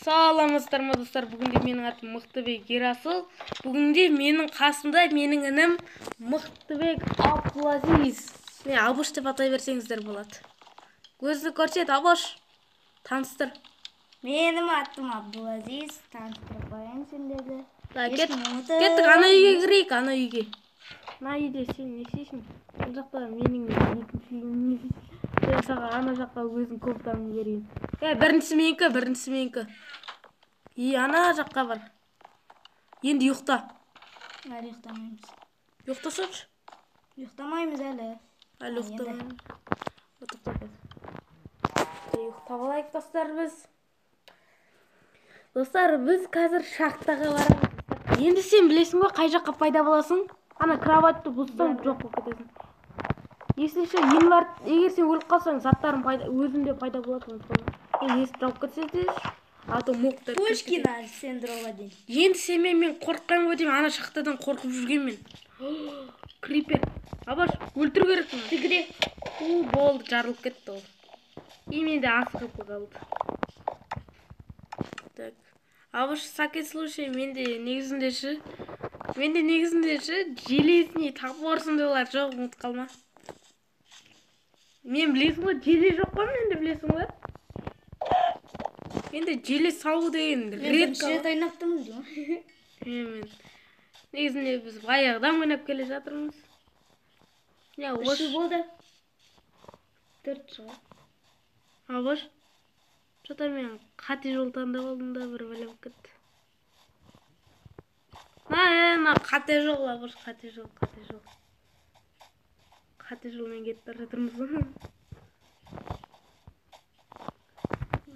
Саламатсыздар ма достар, бүгінде менің атым Мықтыбек Ерасыл. Бүгінде менің қасымда менің інім Мықтыбек Абдулазиз. Абыш деп атай берсеңіздер болады. Көзді көрсет, Абыш. Таныстыр. Менің атым Абдулазиз. Таныстырып қояйын сендерді. Кеттік, ана үйге кірейік, ана үйге. Ана үйде сен не істейсің? Бұл жақта менің екінші үйім. Мен саған ана жаққа өзім кофтамды берейін. Біріншісі менікі. Ана жаққа бар. Енді ұйықта. Әлі ұйықтамаймыз. Ұйықтасаңшы? Ұйықтамаймыз әлі. Әлі ұйықтамаймыз. Ұйықтап алайық достар біз. Достар, біз қазір шахтаға барамыз. Енді сен білесің ба, қай жаққа пайда боласың? Ана кроватьты бұзсаң жоқ болып кетесің. Есінші, егер сен өліп қалсаң, заттарың өзінде пайда болады. Есік жауып кетсе, аты мұқтар. Пушкина синдромы дейін. Енді сен мен қорыққан ғой деймін, ана шахтадан қорқып жүрген мен. Крипер. Абаш, өлтіру керекпін. Тігіре. Болды, жарылып кетті ол. Менде асығып қалды. Так. Абаш, саке слушай, менде негізінде железіне тапорсын деулар жоқ, ұмыт қалма. Мен білесің ба, желе жоқ қой, менде білесің ба? Менде желе салу деген редко. Мен ойнаптымын деймін. Мен негізінде біз баяғыдан ойнап келе жатырмыз. Үші болды. 4 жыл. Абаш, что-то мен қате жол таңдап алдым да, бір бәле болып кетті. Қате жол, Абаш, қате жол. Қате жолмен кетіп бара жатырмыз.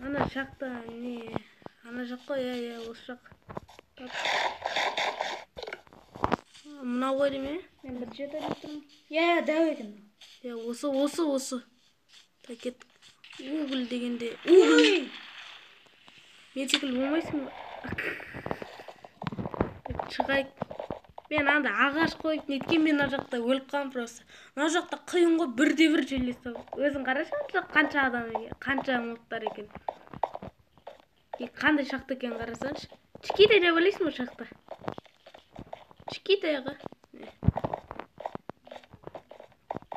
Ана жақта не? Ана жақ қой, осы жақ. Мынау ғой деме? Мен бір жет ойлап тұрмын. Дәу екен. Осы. Так, кеттік. Угіл дегенде. Угіл! Мен секілді болмайсың ба? Шығайық. Мен анда ағаш қойып неткен, мен ана жақта өліп қалым просто. Ана жақта қиын ғой, бірде-бір желес тауып. Өзің қарашаңшы, қанша адам екен, қанша мұқтар екен. Қандай шахта екен қарасаңшы. Чикитай деп ойлайсың ба шахта? Чикитайға.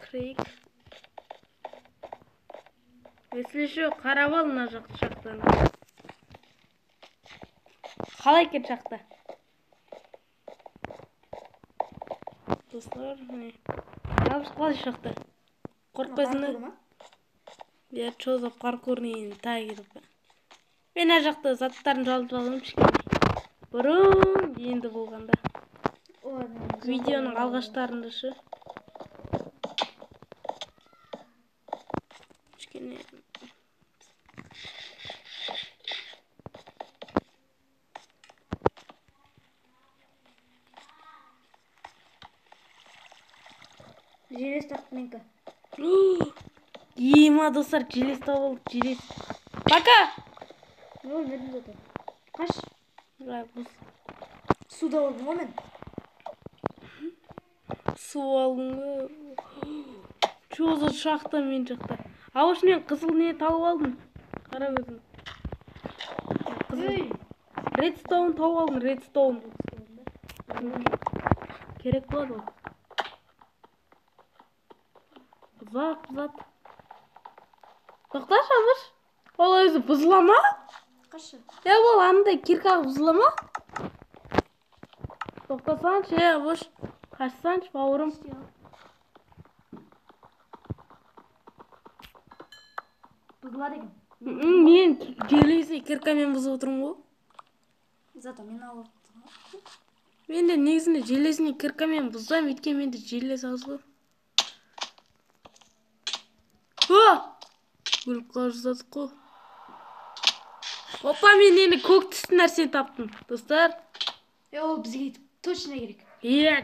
Крейк. Если шо, қарап ал мына жақты шахтаны. Қалай екен шахта? Достар, Абыш қалай шахта? Қорықпайсың ба? Что за паркурный тайгер? Мен ана жақта заттарын жалып алам кішкене. Бұрын енді болғанда. Видеоның алғаштарында шы. Кішкене. Желес тақты менкі. Ема достар, желес тауып алып, желес. Пока! Өлмедім де тұр. Қаш? Суда олдың ғой мен. Су алдың ғой. Чо за шахта мен жақта. Абыш, мен қызыл не тауып алдым. Қара өзім. Редстоун тауып алдым, редстоун. Керек болады ол. Зат. Тоқташы, Абыш. Ол өзі бұзыла ма? Қашы? Ол андай киркаға бұзыла ма? Тоқтасаншы, Абыш. Қашсаншы, бауырым. Бұзылар екен. Мен желесі киркамен бұзып отырмын ғой. Зато мен алып тұрмын. Мен де негізінде желесіне киркамен бұзам, еткен менде желес аз ғой. Өліп қала жазадық қой. Опа, мен енді көк түсті нәрсе таптым, достар. Ол бізге точно керек. Егер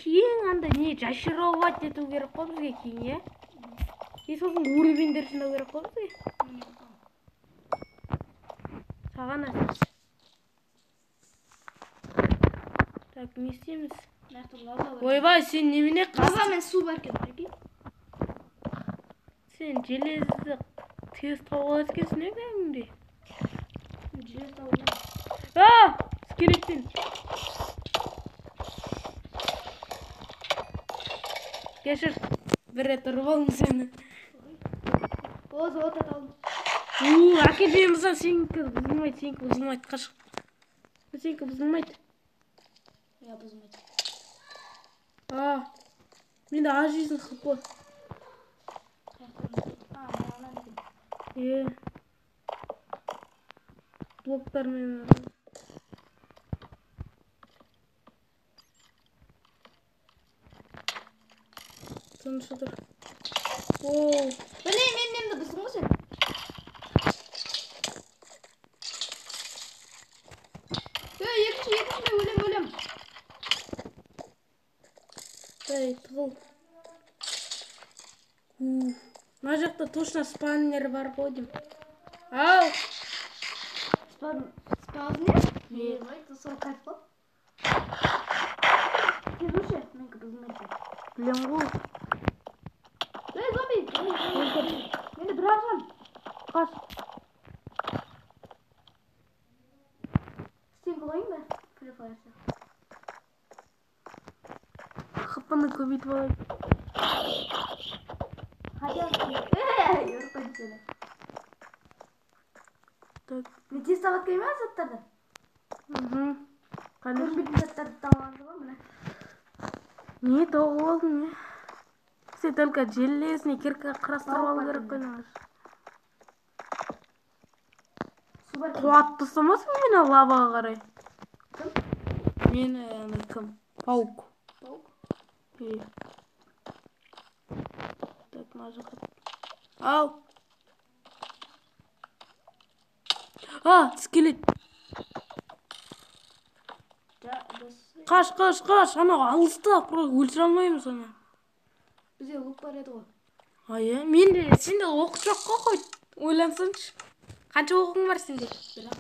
кейін андай не жашыровать ету керек қой бізге кейін, сосын уровендер жинау керек қой бізге. Саған нәрсе. Так, не істейміз? Ойбай, сен немене қаза мен су бар екен. Сен железді Tez taup ekенсиң ә кәдімгідей. Жер тауып. Скелеттен. Кешір. Бір рет ұрып алдым сені. О, золото алдым. Әкелмеймін бұзан, сенікі бұзылмайды, қашық. Сенікі бұзылмайды. Я бұзылмайды. Менде аз жизнь хп. Блоктармен. Тыныштыр. Міне, мен немді бұздың ғой сен? Екінші өлем. Дай, тығыл. Мына жақта точно спаннер бар ғой дейм. Ау! Спазнер? Ой, сол кайф қой. Сен ұршы, менкі бұзылмайды. Білем ғой. Зомби! Мені бір алжан. Қаш. Сен қылайын ба? Free Fire. Хпны көбейтіп алайын. Yorqayım seni. Ne tez tabat koyma zatlarda. Görmediğin zatlarda tavalandı mı buna? Не тауып алдың не? Сен только железный кирка құрастырып алу керек қой. Қуаттысымыз мені лаваға қарай? Кім? Мені кім? Паук. Паук? Так, мына жаққа. Ау! Скелет. Қаш. Анау алыста, өлтіре алмаймыз ана. Бізде лук бар еді ғой. Сенде оқ жоқ қой. Ойлансаңшы. Қанша оқың бар сенде? Бірақ.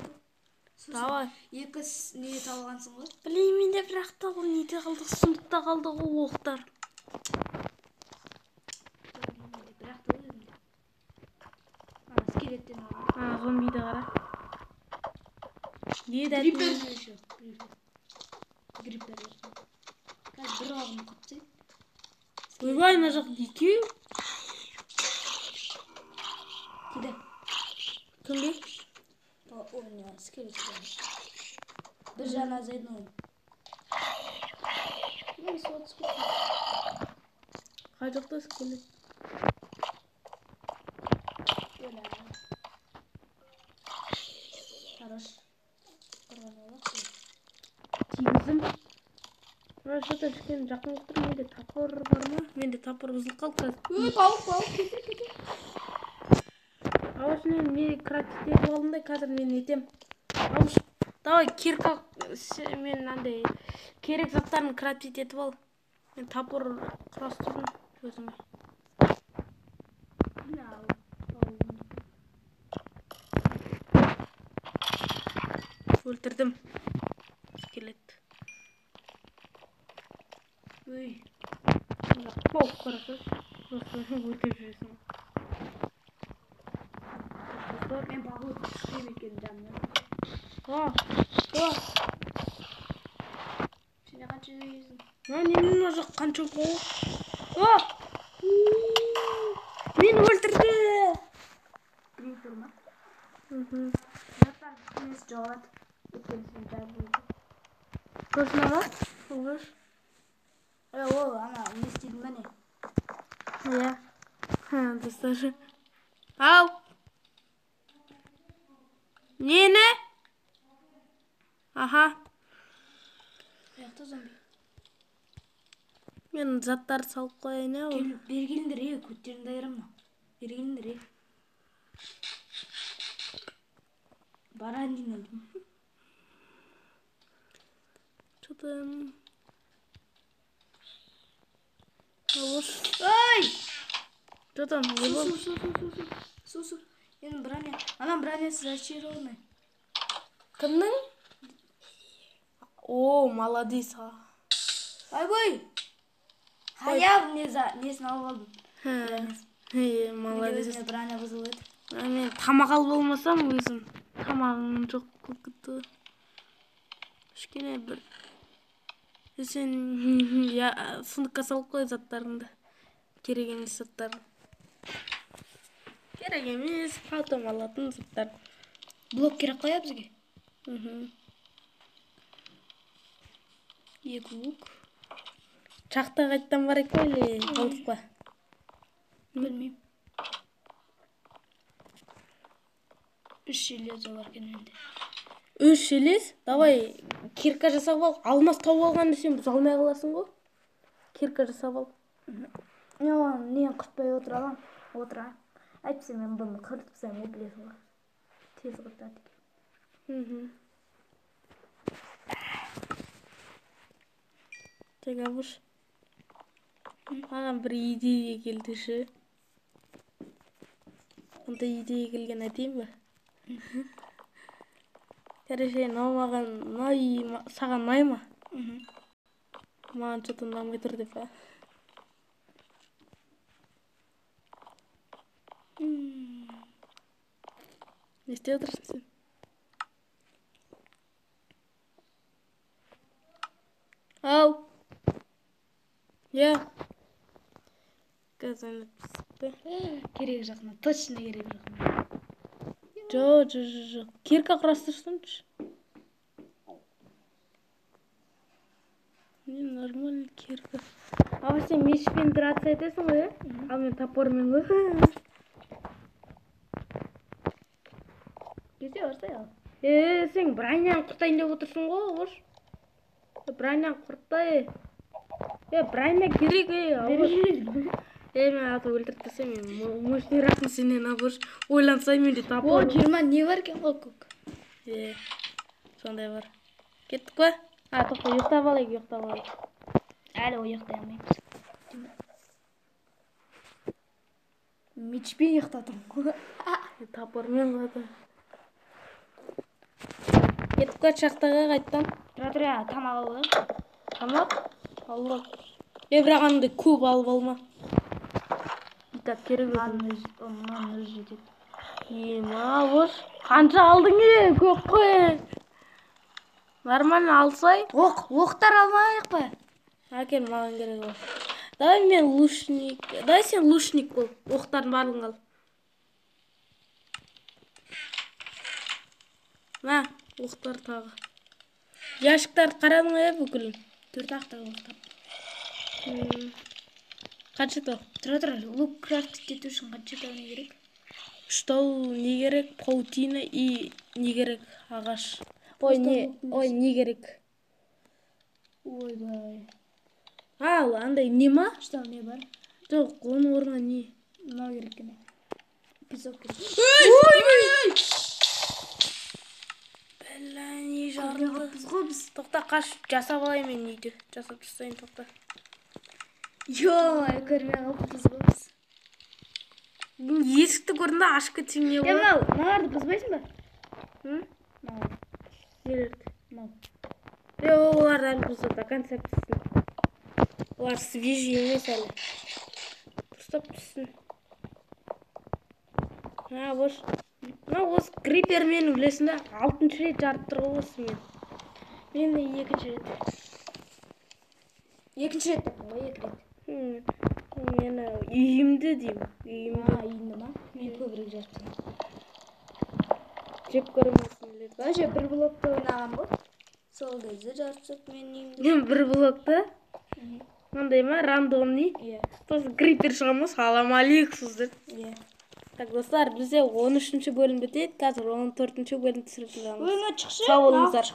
Давай. Екі не талғансың ғой? Білейм, менде бірақ та ол неде қалды, сұмдықта қалды ғой оқтар. Бірақ та өлдім. Скелеттен алды. Зомбиді қара. Гриппер еще. Гриппер. Қазір бір оғын құтсай. Ойбай, мына жақ екеу. Киді. Кімге? О, не, скелет. Бір жана зайдың ойын. Мен суат скелет. Қай жақта скелет? Хорош. Тигізім. Что-то кішкене жақын болып тұр. Менде тапыр бар ма? Менде тапыр бұзылып қалды қазір. Паук, кете. Мен крафтить етіп алдым да, қазір мен етем. Давай, кирка, мен андай керек заттарын крафтить етіп ал. Мен тапыр құрастырдым өзіме. Өлтірдім. Скелет. Паук қарасыз. Өтіп жүресің. Мен бағылып түшкем екен жанына. Сене қанша жейсің? Мына жақ қанша қол? Мен өлтірді. Гриппер ма? Заттар кінесі жоғалады. Өткенсін жай болды. Көрсін ама? Олғаш. Ол, ана, не істейдің бәне? Иә. Достары. Ау! Нені? Аха. Қаяқта зомби? Мен заттар салып қойайын, ә? Бергеліндер, көттеріңді айырымна. Бергеліндер, Баран дейін әлдім. Что-то... Олыш. Ой! Что там? Су. Енді броня. Анам бронясы зачарованный. Кімнің? О, молодец. Ай-бой! Хаяв несін алып алдым. Молодец. Өзіне броня бұзылып еді. Мен тамақ алып болмасам өзім тамағым жоқ болып кетті. Кішкене бір сен сундукка салып қой заттарыңды. Керек емес заттар. Керек емес, қалтам алатын заттар. Блок керек қоя бізге. 2 лук. Чақта қайттан барайық па или қалдық па? Білмеймін. 3 железо бар екен менде. 3 желез? Давай кирка жасап ал. Алмас тауып алғанды сен бұза алмай қаласың ғой. Кирка жасап ал. Нені құртпай отырам. Әйтпесе мен бұны құртыпсам не білесің ғой. Тез құртады екен. Тек Абыш. Маған бір идея келді ше. Ондай идея келген айтайын ба? Короче, маған саған ұнай ма? Маған что-то ұнамай тұр деп па. Не істеп отырсың сен? Ау. Я. Қазір Керек жақына, точно керек жақына. Жоқ. Кирка құрастырсыншы. Мен нормально кирка. Ава сен мешпен драться етесің ғой, ал мен топормен ғой. Кесе барсай ал. Сен бронян құртайын деп отырсың ғой, Абыш. Бронян құрттай. Броня керек, Абыш. Мен аты өлтіріп тастайым, мен мощныйрақпын сенен, Абыш. Ойлансай менде топор. 20 не бар екен ғой көк. Сондай бар. Кеттік па? Тоқта, ұйықтап алайық. Әлі ұйықтай алмаймыз. Мечпен ұйықтатым ғой. Топормен қады. Кеттік па шақтаға қайттан? Тұра, тамақ алды. Тамақ? Алла. Бірақ аңды көп алып алма. Так, керек өтім. Оннан өз жетеді. Абыш. Қанша алдың көп қой. Нормально алсай. Оқтар алмайық па? Әкел, маған керек ол. Давай мен лучник. Давай сен лучник бол. Оқтарын барлығын ал. На, оқтар тағы. Яшықтарды қарадың бүкілін? 4 ақтар оқтар. Қанша тау? Тұра, лук крафт ету үшін қанша тау не керек? 3 тау не керек? Паутина и не керек? Ағаш. Не керек? Ойбай. Ал, андай не ма? Что не бар? Жоқ, оның орнына не? Мынау керек кені. Песок керек. Ой! Бәлі, не жарылды? Тоқта, қаш, жасап алайын мен нейді. Жасап тұрсайын, тоқта. Көрмей қалыппыз ғой біз. Есікті көрінді ашып кетсең не болады? Мыналарды бұзбайсың ба? Мынау. Нелерді? Мынау. Олар әлі бұзды, до конца піссін. Олар свежий емес әлі. Дұрыстап піссін. Бош. Осы крипермен үлесінде 6-шы рет жарып тұрғы осы мен. Мен де 2-ші рет. 2-ші рет таптым ғой, 2 рет. Мені үйімді дейм. Үйімді ма? Мен көбірек жарып тұрмын. Жеп көрмесін өледі. Бәже бір блокты ойнаған бұл. Сол кезде жарып тұрып мен үйімді. Бір блокты? Ондай ма? Рандомный? Сосын крипер шығамыз, салам алейкум деп. Так, достар, бізде 13-ші бөлім бітеді, қазір 14-ші бөлім түсіріп жатырмыз. Өңі шықшы. Сау болыңыздар.